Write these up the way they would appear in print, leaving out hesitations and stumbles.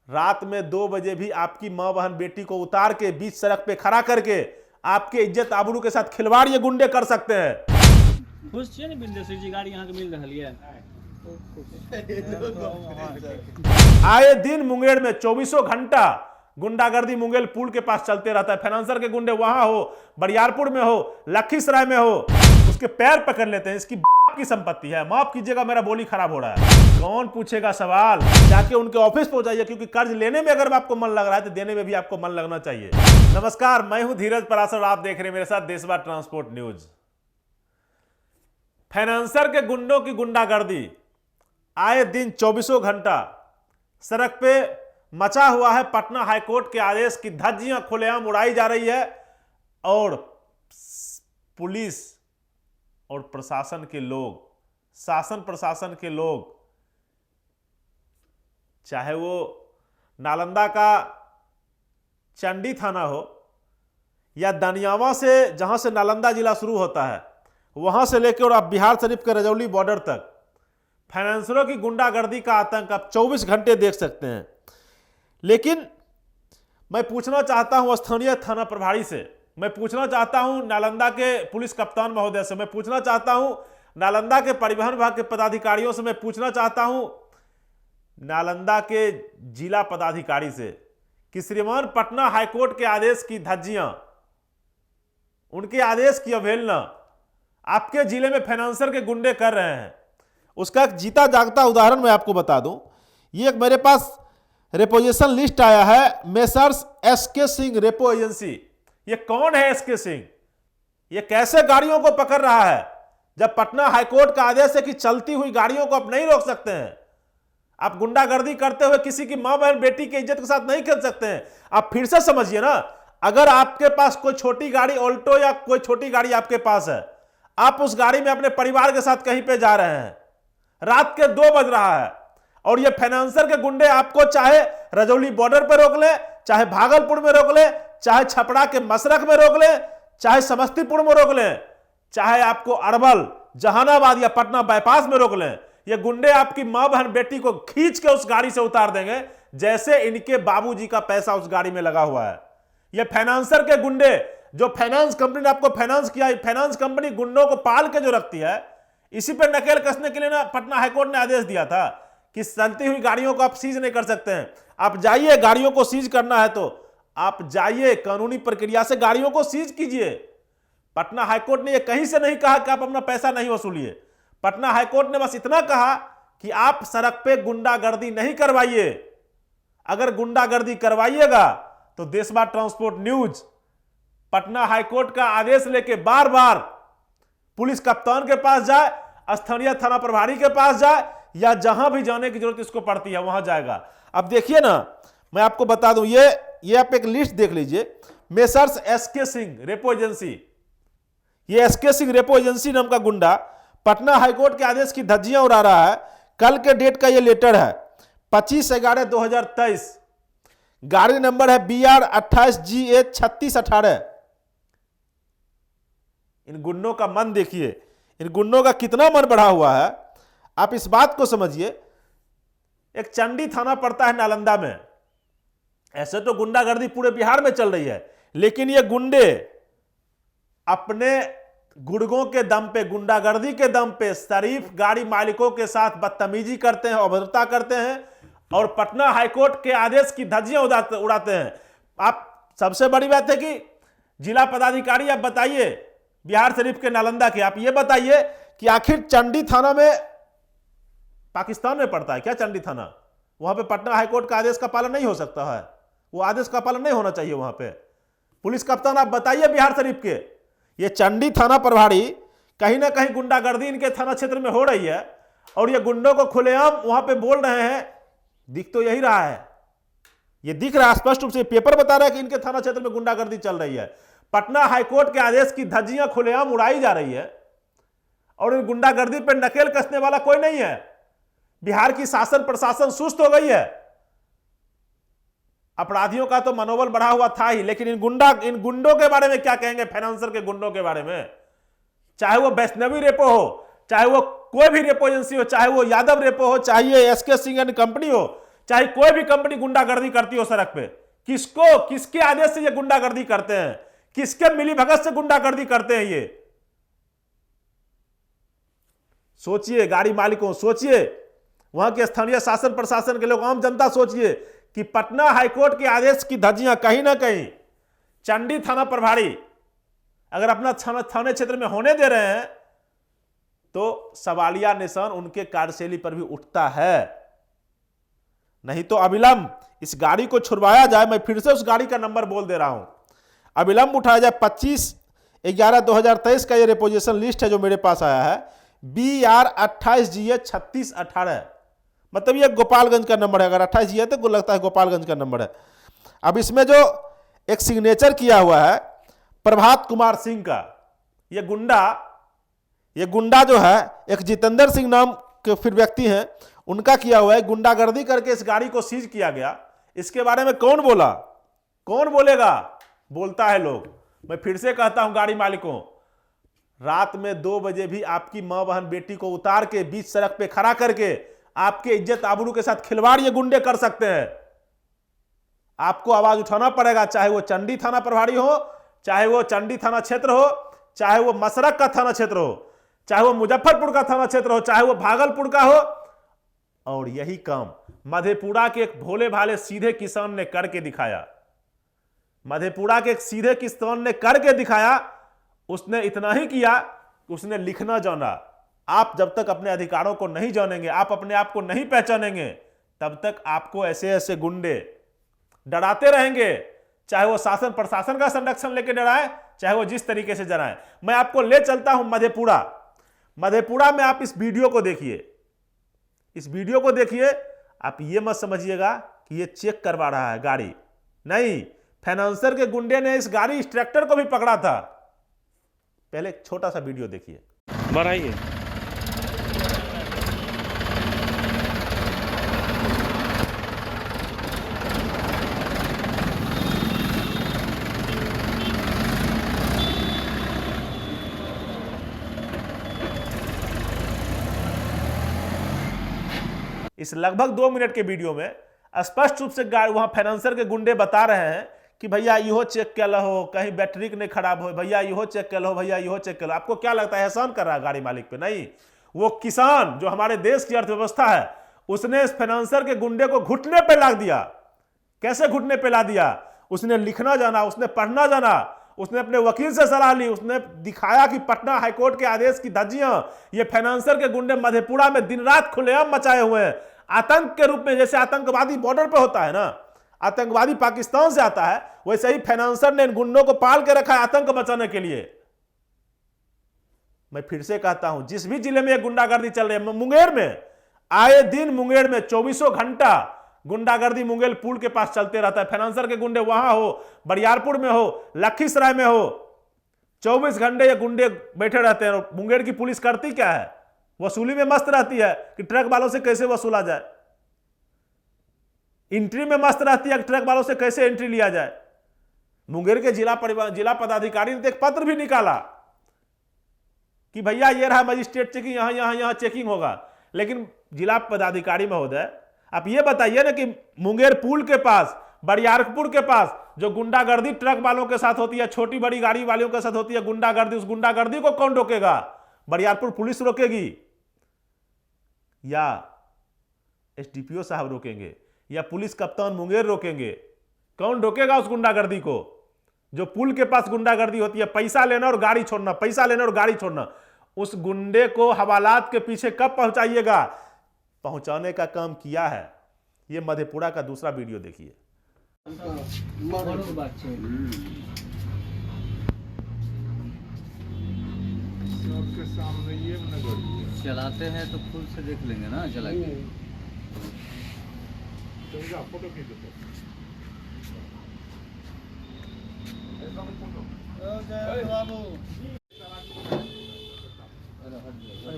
रात में 2 बजे भी आपकी मां बहन बेटी को उतार के बीच सड़क पे खड़ा करके आपके इज्जत आबरू के साथ खिलवाड़ ये गुंडे कर सकते हैं। खुश छियै ने बिंदेश्वरी जी गाड़ी यहाँ के मिल रही है। आए दिन मुंगेर में 24 घंटा गुंडागर्दी मुंगेर पुल के पास चलते रहता है। फाइनेंसर के गुंडे वहां हो, बरियारपुर में हो, लखीसराय में हो, उसके पैर पकड़ लेते हैं। इसकी की संपत्ति है, माफ कीजिएगा मेरा बोली खराब हो रहा है। कौन पूछेगा सवाल? जाके उनके ऑफिस पहुंचाइए, क्योंकि कर्ज लेने में अगर आपको मन लग रहा है तो देने में भी आपको मन लगना चाहिए। नमस्कार, मैं हूं धीरज पराशर, आप देख रहे हैं मेरे साथ देशवा ट्रांसपोर्ट न्यूज। फाइनेंसर के गुंडों की गुंडागर्दी आए दिन 24 घंटा सड़क पे मचा हुआ है। पटना हाईकोर्ट के आदेश की धज्जियां खुलेआम उड़ाई जा रही है और पुलिस और प्रशासन के लोग, शासन प्रशासन के लोग, चाहे वो नालंदा का चंडी थाना हो या दनियावा से, जहां से नालंदा जिला शुरू होता है, वहां से लेकर और आप बिहार शरीफ के रजौली बॉर्डर तक फाइनेंसरों की गुंडागर्दी का आतंक आप 24 घंटे देख सकते हैं। लेकिन मैं पूछना चाहता हूं स्थानीय थाना प्रभारी से, मैं पूछना चाहता हूं नालंदा के पुलिस कप्तान महोदय से, मैं पूछना चाहता हूं नालंदा के परिवहन विभाग के पदाधिकारियों से, मैं पूछना चाहता हूं नालंदा के जिला पदाधिकारी से कि श्रीमान पटना हाईकोर्ट के आदेश की धज्जियां, उनके आदेश की अवहेलना आपके जिले में फाइनेंसर के गुंडे कर रहे हैं। उसका एक जीता जागता उदाहरण मैं आपको बता दूं। ये एक मेरे पास रेपोजिशन लिस्ट आया है, Messrs SK Singh repo agency. ये कौन है एसके सिंह? ये कैसे गाड़ियों को पकड़ रहा है, जब पटना हाईकोर्ट का आदेश है कि चलती हुई गाड़ियों को आप नहीं रोक सकते हैं। आप गुंडागर्दी करते हुए किसी की मां बहन बेटी की इज्जत के साथ नहीं खेल सकते हैं। आप फिर से समझिए ना, अगर आपके पास कोई छोटी गाड़ी, ऑल्टो या कोई छोटी गाड़ी आपके पास है, आप उस गाड़ी में अपने परिवार के साथ कहीं पे जा रहे हैं, रात के 2 बज रहा है और ये फाइनेंसर के गुंडे आपको चाहे रजौली बॉर्डर पर रोक ले, चाहे भागलपुर में रोक ले, चाहे छपरा के मसरख में रोक ले, चाहे समस्तीपुर में रोक ले, चाहे आपको अरवल, जहानाबाद या पटना बाईपास में रोक ले, ये गुंडे आपकी मां बहन बेटी को खींच के उस गाड़ी से उतार देंगे जैसे इनके बाबूजी का पैसा उस गाड़ी में लगा हुआ है। ये फाइनेंसर के गुंडे, जो फाइनेंस कंपनी ने आपको फाइनेंस किया, फाइनेंस कंपनी गुंडों को पाल के जो रखती है, इसी पर नकेल कसने के लिए ना पटना हाईकोर्ट ने आदेश दिया था कि चलती हुई गाड़ियों को आप सीज नहीं कर सकते हैं। आप जाइए, गाड़ियों को सीज करना है तो आप जाइए, कानूनी प्रक्रिया से गाड़ियों को सीज कीजिए। पटना हाईकोर्ट ने यह कहीं से नहीं कहा कि आप अपना पैसा नहीं वसूलिए। पटना हाईकोर्ट ने बस इतना कहा कि आप सड़क पे गुंडागर्दी नहीं करवाइए। अगर गुंडागर्दी करवाइएगा तो देशवा ट्रांसपोर्ट न्यूज पटना हाईकोर्ट का आदेश लेके बार बार पुलिस कप्तान के पास जाए, स्थानीय थाना प्रभारी के पास जाए, या जहां भी जाने की जरूरत इसको पड़ती है वहां जाएगा। अब देखिए ना, मैं आपको बता दूं, ये आप एक लिस्ट देख लीजिए, Messrs SK Singh repo agency. ये एसके सिंह रेपो एजेंसी नाम का गुंडा पटना हाईकोर्ट के आदेश की धज्जियां उड़ा रहा है। कल के डेट का ये लेटर है 25/11/2023, गाड़ी नंबर है BR 28GA 3618। इन गुंडों का मन देखिए, इन गुंडों का कितना मन बढ़ा हुआ है। आप इस बात को समझिए, एक चंडी थाना पड़ता है नालंदा में। ऐसे तो गुंडागर्दी पूरे बिहार में चल रही है, लेकिन ये गुंडे अपने गुर्गों के दम पे, गुंडागर्दी के दम पे शरीफ गाड़ी मालिकों के साथ बदतमीजी करते हैं, अभद्रता करते हैं और पटना हाईकोर्ट के आदेश की धज्जियां उड़ाते हैं। आप, सबसे बड़ी बात है कि जिला पदाधिकारी आप बताइए बिहार शरीफ के नालंदा के, आप ये बताइए कि आखिर चंडी थाना में, पाकिस्तान में पड़ता है क्या चंडी थाना? वहां पे पटना हाईकोर्ट का आदेश का पालन नहीं हो सकता है? वो आदेश का पालन नहीं होना चाहिए वहां पे? पुलिस कप्तान आप बताइए बिहार शरीफ के, ये चंडी थाना प्रभारी, कहीं ना कहीं गुंडागर्दी इनके थाना क्षेत्र में हो रही है और ये गुंडों को खुलेआम वहां पे बोल रहे हैं। दिख तो यही रहा है, ये दिख रहा है स्पष्ट रूप से, पेपर बता रहा है कि इनके थाना क्षेत्र में गुंडागर्दी चल रही है। पटना हाईकोर्ट के आदेश की धज्जियां खुलेआम उड़ाई जा रही है और इन गुंडागर्दी पर नकेल कसने वाला कोई नहीं है। बिहार की शासन प्रशासन सुस्त हो गई है। अपराधियों का तो मनोबल बढ़ा हुआ था ही, लेकिन इन गुंडों के बारे में क्या कहेंगे? फाइनेंसर के गुंडों के बारे में, चाहे वो वैष्णवी रेपो हो, चाहे वो कोई भी रेपो एजेंसी हो, चाहे वो यादव रेपो हो, चाहे एसके सिंह एंड कंपनी हो, चाहे कोई भी कंपनी गुंडागर्दी करती हो सड़क पे, किसको, किसके आदेश से ये गुंडागर्दी करते हैं, किसके मिलीभगत से गुंडागर्दी करते हैं ये? सोचिए गाड़ी मालिकों, सोचिए वहां के स्थानीय शासन प्रशासन के लोग, आम जनता सोचिए कि पटना हाईकोर्ट के आदेश की धज्जियां कहीं ना कहीं चंडी थाना प्रभारी अगर अपना थाने क्षेत्र में होने दे रहे हैं तो सवालिया निशान उनके कार्यशैली पर भी उठता है। नहीं तो अविलंब इस गाड़ी को छुड़वाया जाए। मैं फिर से उस गाड़ी का नंबर बोल दे रहा हूं, अविलंब उठाया जाए। 25/11/2023 का ये रिपोजिशन लिस्ट है जो मेरे पास आया है, BR 28GA 3618, मतलब ये गोपालगंज का नंबर है। अगर 28 है तो लगता है गोपालगंज का नंबर है। अब इसमें जो एक सिग्नेचर किया हुआ है प्रभात कुमार सिंह का, ये गुंडा जो है एक जितेंद्र सिंह नाम के फिर व्यक्ति हैं, उनका किया हुआ है। गुंडागर्दी करके इस गाड़ी को सीज किया गया। इसके बारे में कौन बोला, कौन बोलेगा? बोलता है लोग। मैं फिर से कहता हूं गाड़ी मालिकों, रात में 2 बजे भी आपकी मां बहन बेटी को उतार के बीच सड़क पे खड़ा करके आपके इज्जत आबरू के साथ खिलवाड़ ये गुंडे कर सकते हैं। आपको आवाज उठाना पड़ेगा, चाहे वो चंडी थाना प्रभारी हो, चाहे वो चंडी थाना क्षेत्र हो, चाहे वो मसरक का थाना क्षेत्र हो, चाहे वो मुजफ्फरपुर का थाना क्षेत्र हो, चाहे वो भागलपुर का हो। और यही काम मधेपुरा के एक भोले भाले सीधे किसान ने करके दिखाया। मधेपुरा के एक सीधे किसान ने करके दिखाया। उसने इतना ही किया कि उसने लिखना जाना। आप जब तक अपने अधिकारों को नहीं जानेंगे, आप अपने आप को नहीं पहचानेंगे, तब तक आपको ऐसे ऐसे गुंडे डराते रहेंगे। चाहे वो शासन प्रशासन का संरक्षण लेके डराए, चाहे वो जिस तरीके से डराए। मैं आपको ले चलता हूं मधेपुरा में। आप इस वीडियो को देखिए, इस वीडियो को देखिए। आप ये मत समझिएगा कि ये चेक करवा रहा है गाड़ी, नहीं। फाइनेंसर के गुंडे ने इस गाड़ी इस ट्रैक्टर को भी पकड़ा था। पहले एक छोटा सा वीडियो देखिए। बढ़ाइए। इस लगभग 2 मिनट के वीडियो में स्पष्ट रूप से वहां फाइनेंसर के गुंडे बता रहे हैं कि भैया इहो चेक कर लो, कहीं बैटरी नहीं खराब हो, भैया इहो चेक कर लो, भैया इहो चेक कर लो। आपको क्या लगता है एहसान कर रहा है गाड़ी मालिक पे? नहीं, वो किसान जो हमारे देश की अर्थव्यवस्था है, उसने इस फाइनेंसर के गुंडे को घुटने पे ला दिया। कैसे घुटने पे ला दिया? उसने लिखना जाना, उसने पढ़ना जाना, उसने अपने वकील से सलाह ली, उसने दिखाया कि पटना हाईकोर्ट के आदेश की धज्जियां ये फाइनेंसर के गुंडे मधेपुरा में दिन रात खुलेआम मचाए हुए हैं। आतंक के रूप में, जैसे आतंकवादी बॉर्डर पे होता है ना, आतंकवादी पाकिस्तान से आता है, वैसे ही फाइनेंसर ने इन गुंडों को पाल के रखा है आतंक बचाने के लिए। मैं फिर से कहता हूं, जिस भी जिले में ये गुंडागर्दी चल रही है, मुंगेर में आए दिन, मुंगेर में 24 घंटा गुंडागर्दी मुंगेर पुल के पास चलते रहता है। फाइनेंसर के गुंडे वहां हो, बरियारपुर में हो, लखीसराय में हो, 24 घंटे ये गुंडे बैठे रहते हैं। मुंगेर की पुलिस करती क्या है? वसूली में मस्त रहती है कि ट्रक वालों से कैसे वसूला जाए, एंट्री में मस्त रहती है कि ट्रक वालों से कैसे एंट्री लिया जाए। मुंगेर के जिला पदाधिकारी ने एक पत्र भी निकाला कि भैया ये रहा मजिस्ट्रेट चेकिंग, यहां चेकिंग होगा। लेकिन जिला पदाधिकारी महोदय, आप ये बताइए ना कि मुंगेर पुल के पास, बरियारपुर के पास जो गुंडागर्दी ट्रक वालों के साथ होती है, छोटी बड़ी गाड़ी वालों के साथ होती है गुंडागर्दी, उस गुंडागर्दी को कौन रोकेगा? बरियारपुर पुलिस रोकेगी या एसडीपीओ साहब रोकेंगे या पुलिस कप्तान मुंगेर रोकेंगे? कौन रोकेगा उस गुंडागर्दी को? जो पुल के पास गुंडागर्दी होती है, पैसा लेना और गाड़ी छोड़ना, पैसा लेना और गाड़ी छोड़ना। उस गुंडे को हवालात के पीछे कब पहुंचाइएगा? पहुंचाने का काम किया है। ये मधेपुरा का दूसरा वीडियो देखिए। सबके सामने ये चलाते हैं तो खुद से देख लेंगे ना चला के। फोटो खींच दो। बाबू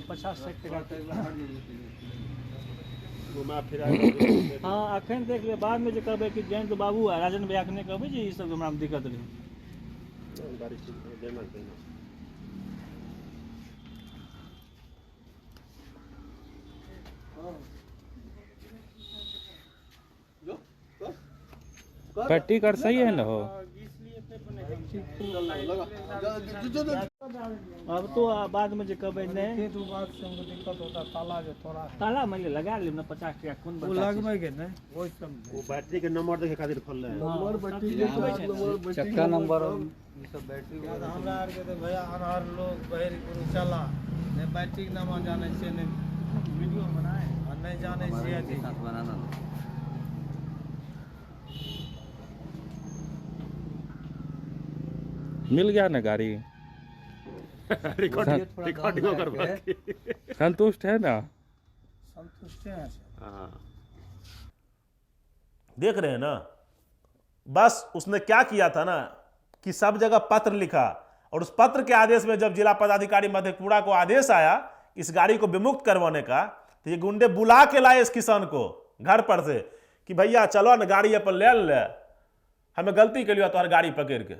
50-60 टका हाँ अखन देख ले, बाद में जो कहबे कि जैन तो बाबू है, राजन भैया के नहीं कहबे जी, ई सब हमरा में दिक्कत रही। पट्टी कर सही है ना हो। अब तो बाद में जो कब नहीं तो बात से हमको दिक्कत होता है, ताला जो थोड़ा ताला मैंने लगा लिया ना 50 टका कौन वो लगवाएंगे ना वही सब वो बैटरी के नंबर देखे खातिर खोल रहे हैं। चक्का नंबर ये सब बैटरी हमरा आर के तो भैया अनहर लोग बहिर गुरु चला ने बैटरी नाम जाने से ने वीडियो बनाए और नहीं जाने से हमारे अथी के साथ बनाना। मिल गया ना गाड़ी, रिकॉर्डिंग करवा के। संतुष्ट है ना। संतुष्ट हैं हाँ। देख रहे हैं ना, बस उसने क्या किया था ना कि सब जगह पत्र लिखा, और उस पत्र के आदेश में जब जिला पदाधिकारी मधेपुरा को आदेश आया इस गाड़ी को विमुक्त करवाने का, तो ये गुंडे बुला के लाए इस किसान को घर पर से कि भैया चलो ना गाड़ी अपन ले, हमें गलती के लिए तुम्हारी गाड़ी पकड़ के।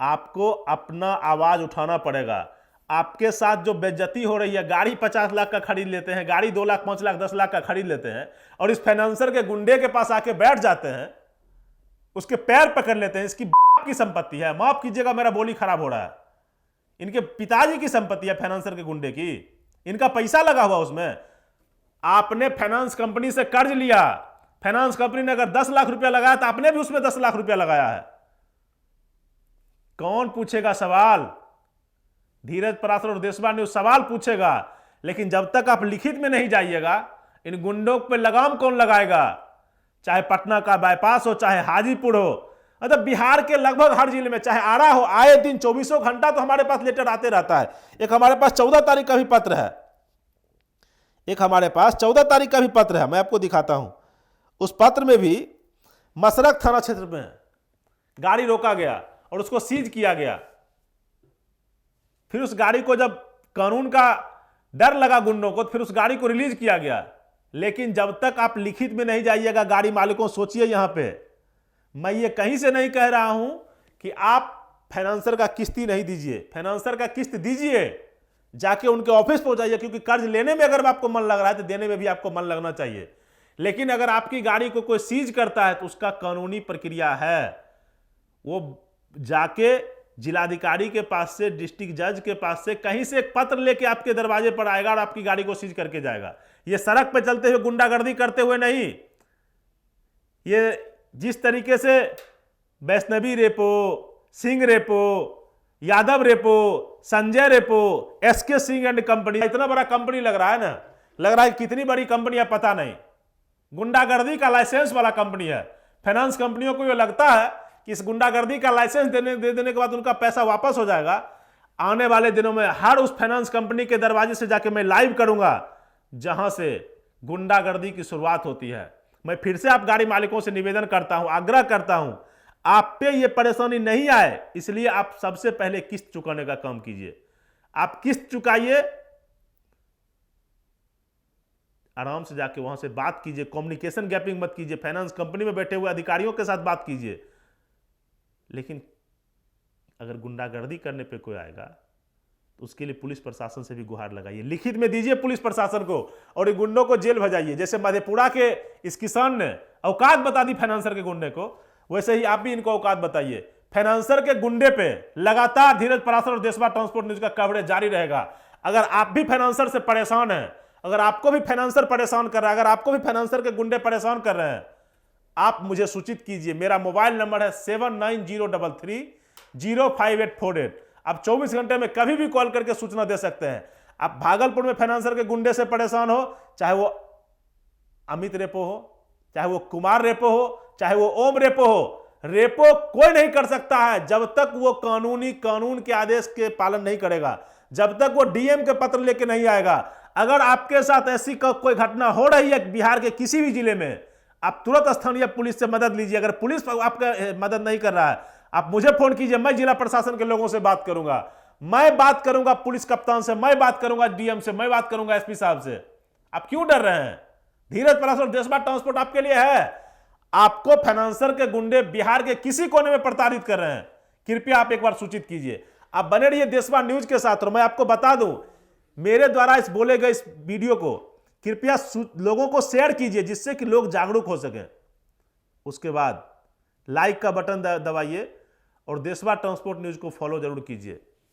आपको अपना आवाज उठाना पड़ेगा। आपके साथ जो बेइज्जती हो रही है, गाड़ी 50 लाख का खरीद लेते हैं, गाड़ी 2 लाख 5 लाख 10 लाख का खरीद लेते हैं, और इस फाइनेंसर के गुंडे के पास आके बैठ जाते हैं, उसके पैर पकड़ लेते हैं। इसकी बाप की संपत्ति है, माफ कीजिएगा मेरा बोली खराब हो रहा है, इनके पिताजी की संपत्ति है फाइनेंसर के गुंडे की, इनका पैसा लगा हुआ उसमें। आपने फाइनेंस कंपनी से कर्ज लिया, फाइनेंस कंपनी ने अगर 10 लाख रुपया लगाया तो आपने भी उसमें 10 लाख रुपया लगाया है। कौन पूछेगा सवाल? धीरज पराशर और देशवा न्यूज सवाल पूछेगा, लेकिन जब तक आप लिखित में नहीं जाइएगा, इन गुंडों पे लगाम कौन लगाएगा? चाहे पटना का बाईपास हो, चाहे हाजीपुर हो, मतलब बिहार के लगभग हर जिले में, चाहे आरा हो, आए दिन 24 घंटा तो हमारे पास लेटर आते रहता है। एक हमारे पास 14 तारीख का भी पत्र है, एक हमारे पास 14 तारीख का भी पत्र है, मैं आपको दिखाता हूं। उस पत्र में भी मसरक थाना क्षेत्र में गाड़ी रोका गया और उसको सीज किया गया। फिर उस गाड़ी को जब कानून का डर लगा गुंडों को, तो फिर उस गाड़ी को रिलीज किया गया। लेकिन जब तक आप लिखित में नहीं जाइएगा, गाड़ी मालिकों सोचिए, यहां पे मैं ये कहीं से नहीं कह रहा हूं कि आप फाइनेंसर का किस्ती नहीं दीजिए, फाइनेंसर का किस्त दीजिए, जाके उनके ऑफिस पहुंचाइए, क्योंकि कर्ज लेने में अगर आपको मन लग रहा है तो देने में भी आपको मन लगना चाहिए। लेकिन अगर आपकी गाड़ी को कोई सीज करता है तो उसका कानूनी प्रक्रिया है, वो जाके जिलाधिकारी के पास से, डिस्ट्रिक्ट जज के पास से, कहीं से एक पत्र लेके आपके दरवाजे पर आएगा और आपकी गाड़ी को सीज करके जाएगा। ये सड़क पे चलते हुए गुंडागर्दी करते हुए नहीं, ये जिस तरीके से Vaishnavi repo, Singh repo, Yadav repo, Sanjay repo, SK Singh and company, इतना बड़ा कंपनी लग रहा है ना, लग रहा है कितनी बड़ी कंपनी है पता नहीं, गुंडागर्दी का लाइसेंस वाला कंपनी है। फाइनेंस कंपनियों को ये लगता है कि इस गुंडागर्दी का लाइसेंस दे देने के बाद उनका पैसा वापस हो जाएगा। आने वाले दिनों में हर उस फाइनेंस कंपनी के दरवाजे से जाके मैं लाइव करूंगा जहां से गुंडागर्दी की शुरुआत होती है। मैं फिर से आप गाड़ी मालिकों से निवेदन करता हूं, आग्रह करता हूं, आप पे ये परेशानी नहीं आए, इसलिए आप सबसे पहले किस्त चुकाने का काम कीजिए। आप किस्त चुकाइए, आराम से जाके वहां से बात कीजिए, कम्युनिकेशन गैपिंग मत कीजिए, फाइनेंस कंपनी में बैठे हुए अधिकारियों के साथ बात कीजिए। लेकिन अगर गुंडागर्दी करने पे कोई आएगा तो उसके लिए पुलिस प्रशासन से भी गुहार लगाइए, लिखित में दीजिए पुलिस प्रशासन को, और ये गुंडों को जेल भेजाइए। जैसे मधेपुरा के इस किसान ने औकात बता दी फाइनेंसर के गुंडे को, वैसे ही आप भी इनको औकात बताइए। फाइनेंसर के गुंडे पे लगातार धीरज पराशर और देशवा ट्रांसपोर्ट न्यूज का कवरेज जारी रहेगा। अगर आप भी फाइनेंसर से परेशान हैं, अगर आपको भी फाइनेंसर परेशान कर रहा है, अगर आपको भी फाइनेंसर के गुंडे परेशान कर रहे हैं, आप मुझे सूचित कीजिए। मेरा मोबाइल नंबर है 7903305848। आप 24 घंटे में कभी भी कॉल करके सूचना दे सकते हैं। आप भागलपुर में फाइनेंसर के गुंडे से परेशान हो, चाहे वो अमित रेपो हो, चाहे वो कुमार रेपो हो, चाहे वो ओम रेपो हो, रेपो कोई नहीं कर सकता है जब तक वो कानून के आदेश के पालन नहीं करेगा, जब तक वो डीएम के पत्र लेके नहीं आएगा। अगर आपके साथ ऐसी कोई घटना हो रही है बिहार के किसी भी जिले में, आप तुरंत स्थानीय पुलिस से मदद लीजिए। अगर पुलिस आपका मदद नहीं कर रहा है, आप मुझे फोन कीजिए, मैं जिला प्रशासन के लोगों से बात करूंगा, मैं बात करूंगा पुलिस कप्तान से, मैं बात करूंगा डीएम से, मैं बात करूंगा एसपी साहब से। आप क्यों डर रहे हैं? धीरज पराशर देशवा ट्रांसपोर्ट आपके लिए है। आपको फाइनेंसर के गुंडे बिहार के किसी कोने में प्रताड़ित कर रहे हैं, कृपया आप एक बार सूचित कीजिए। आप बने रहिए देशवा न्यूज के साथ। और मैं आपको बता दूं, मेरे द्वारा इस बोले गए इस वीडियो को कृपया लोगों को शेयर कीजिए, जिससे कि लोग जागरूक हो सकें। उसके बाद लाइक का बटन दबाइए और देशवा ट्रांसपोर्ट न्यूज़ को फॉलो जरूर कीजिए।